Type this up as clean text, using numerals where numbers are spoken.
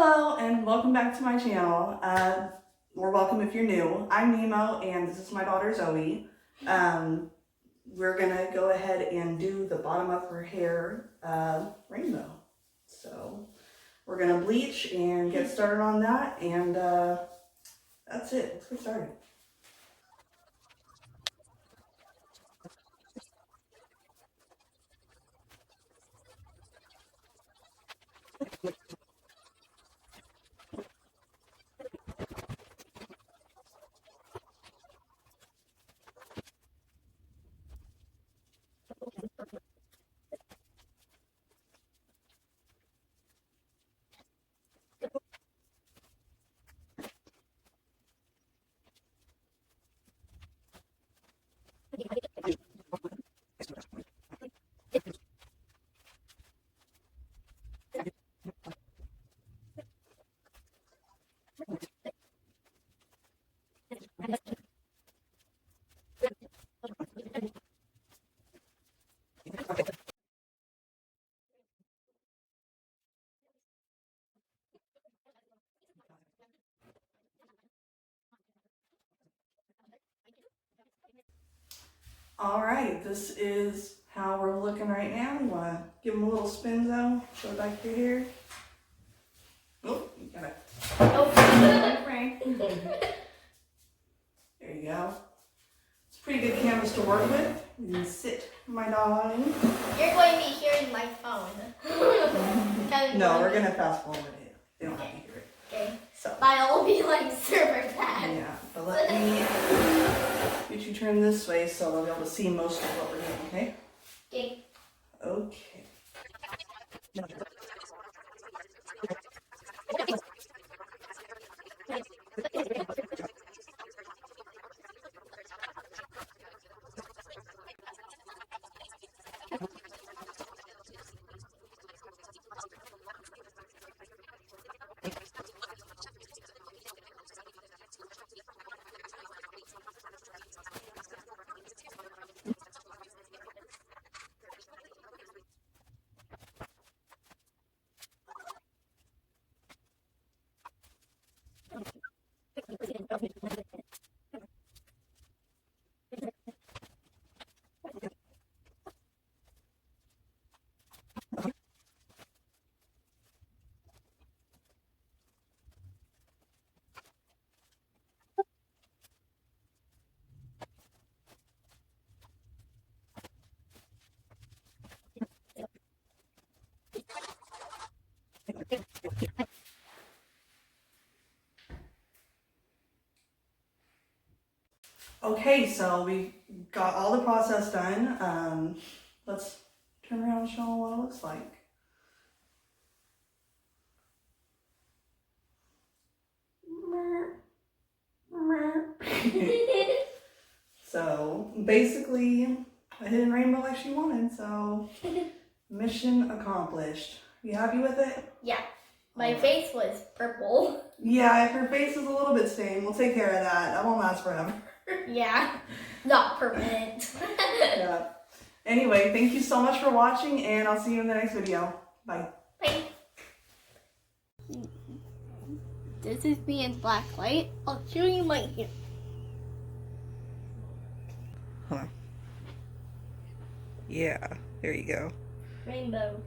Hello and welcome back to my channel, or welcome if you're new. I'm Nemo and this is my daughter Zoe. We're gonna go ahead and do the bottom of her hair rainbow. So we're gonna bleach and get started on that, and that's it. Let's get started. All right, this is how we're looking right now. You wanna give them a little spin though? Show back your hair. Oh, you got it. Oh. There you go. It's a pretty good canvas to work with. You can sit, my darling. You're going to be hearing my phone. No, we're gonna fast forward it. They don't have to hear it. Okay. So. I'll be like super bad. Yeah, but let me get you turned this way so we'll be able to see most of what we're doing, okay? Okay. Okay. Okay, so we got all the process done. Let's turn around and show them what it looks like. So basically a hidden rainbow like she wanted, so mission accomplished. You happy with it? Yeah. My face was purple. Yeah, if her face is a little bit stained, we'll take care of that. That won't last forever. Yeah. Not permanent. Yeah. Anyway, thank you so much for watching, and I'll see you in the next video. Bye. Bye. This is me in black light. I'll show you my hair. Hold on. Yeah, there you go. Rainbow.